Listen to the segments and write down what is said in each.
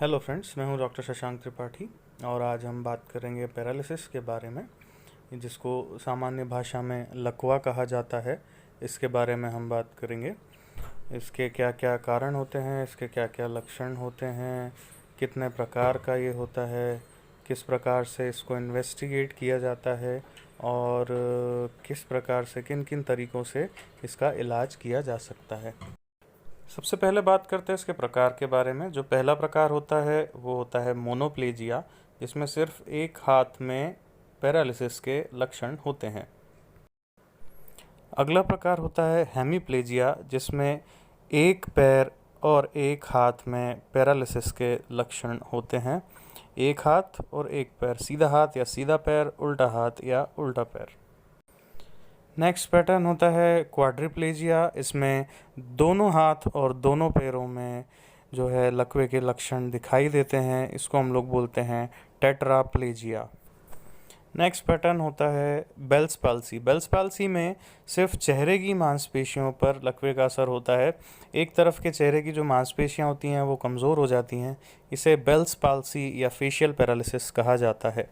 Hello friends, मैं हूं doctor Shashank Tripathi और आज हम बात करेंगे पैरालिसिस के बारे में, जिसको सामान्य भाषा में लकवा कहा जाता है। इसके बारे में हम बात करेंगे। इसके क्या क्या कारण होते हैं, इसके क्या क्या लक्षण होते हैं, कितने प्रकार का ये होता है, किस प्रकार से इसको इन्वेस्टिगेट किया जाता है और किस प्रकार से किन किन तरीक़ों से इसका इलाज किया जा सकता है। सबसे पहले बात करते हैं इसके प्रकार के बारे में। जो पहला प्रकार होता है वो होता है मोनोप्लेजिया, जिसमें सिर्फ एक हाथ में पैरालिसिस के लक्षण होते हैं। अगला प्रकार होता है हेमीप्लेजिया, जिसमें एक पैर और एक हाथ में पैरालिसिस के लक्षण होते हैं। एक हाथ और एक पैर, सीधा हाथ या सीधा पैर, उल्टा हाथ या उल्टा पैर। नेक्स्ट पैटर्न होता है क्वाड्रिप्लेजिया। इसमें दोनों हाथ और दोनों पैरों में जो है लकवे के लक्षण दिखाई देते हैं। इसको हम लोग बोलते हैं टेट्राप्लेजिया। नेक्स्ट पैटर्न होता है बेल्स पाल्सी। बेल्स पाल्सी में सिर्फ चेहरे की मांसपेशियों पर लकवे का असर होता है। एक तरफ के चेहरे की जो मांसपेशियां होती हैं वो कमज़ोर हो जाती हैं। इसे बेल्स पाल्सी या फेशियल पैरालिसिस कहा जाता है।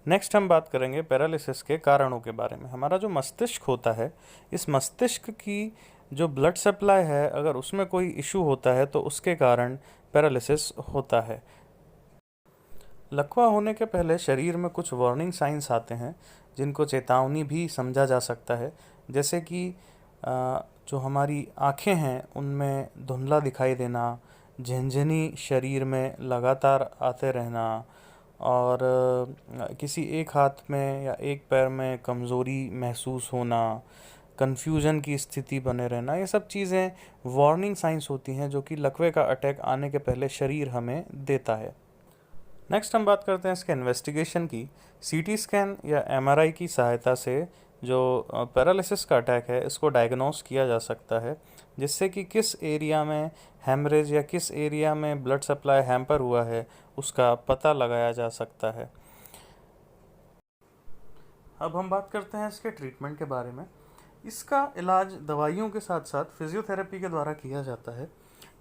नेक्स्ट हम बात करेंगे पैरालिसिस के कारणों के बारे में। हमारा जो मस्तिष्क होता है, इस मस्तिष्क की जो ब्लड सप्लाई है, अगर उसमें कोई इशू होता है तो उसके कारण पैरालिसिस होता है। लकवा होने के पहले शरीर में कुछ वार्निंग साइंस आते हैं जिनको चेतावनी भी समझा जा सकता है। जैसे कि जो हमारी आँखें हैं उनमें धुंधला दिखाई देना, झनझनी शरीर में लगातार आते रहना और किसी एक हाथ में या एक पैर में कमज़ोरी महसूस होना, कन्फ्यूजन की स्थिति बने रहना, ये सब चीज़ें वार्निंग साइंस होती हैं जो कि लकवे का अटैक आने के पहले शरीर हमें देता है। नेक्स्ट हम बात करते हैं इसके इन्वेस्टिगेशन की। सीटी स्कैन या एमआरआई की सहायता से जो पैरालिसिस का अटैक है इसको डायग्नोस किया जा सकता है, जिससे कि किस एरिया में हेमरेज या किस एरिया में ब्लड सप्लाई हैम्पर हुआ है उसका पता लगाया जा सकता है। अब हम बात करते हैं इसके ट्रीटमेंट के बारे में। इसका इलाज दवाइयों के साथ साथ फिजियोथेरेपी के द्वारा किया जाता है,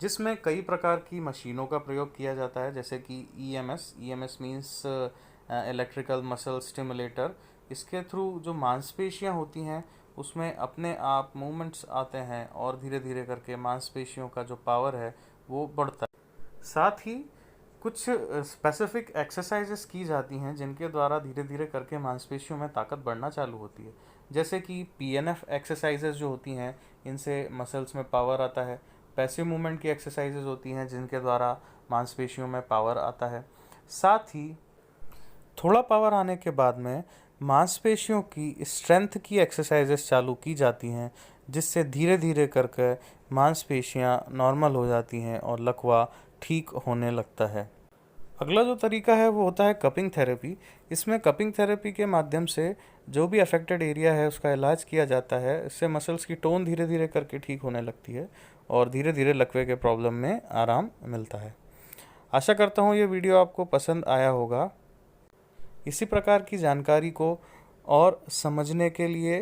जिसमें कई प्रकार की मशीनों का प्रयोग किया जाता है, जैसे कि EMS means electrical muscle stimulator. इसके थ्रू जो मांसपेशियां होती हैं उसमें अपने आप मूवमेंट्स आते हैं और धीरे धीरे करके मांसपेशियों का जो पावर है वो बढ़ता है। साथ ही कुछ स्पेसिफिक एक्सरसाइजेस की जाती हैं जिनके द्वारा धीरे धीरे करके मांसपेशियों में ताकत बढ़ना चालू होती है। जैसे कि पीएनएफ एक्सरसाइजेस जो होती हैं, इनसे मसल्स में पावर आता है। पैसिव मूवमेंट की एक्सरसाइजेज होती हैं जिनके द्वारा मांसपेशियों में पावर आता है। साथ ही थोड़ा पावर आने के बाद में मांसपेशियों की स्ट्रेंथ की एक्सरसाइजेस चालू की जाती हैं, जिससे धीरे धीरे करके मांसपेशियां नॉर्मल हो जाती हैं और लकवा ठीक होने लगता है। अगला जो तरीका है वो होता है कपिंग थेरेपी। इसमें कपिंग थेरेपी के माध्यम से जो भी अफेक्टेड एरिया है उसका इलाज किया जाता है। इससे मसल्स की टोन धीरे धीरे करके ठीक होने लगती है और धीरे धीरे लकवे के प्रॉब्लम में आराम मिलता है। आशा करता हूँ ये वीडियो आपको पसंद आया होगा। इसी प्रकार की जानकारी को और समझने के लिए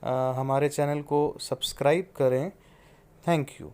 हमारे चैनल को सब्सक्राइब करें। Thank you.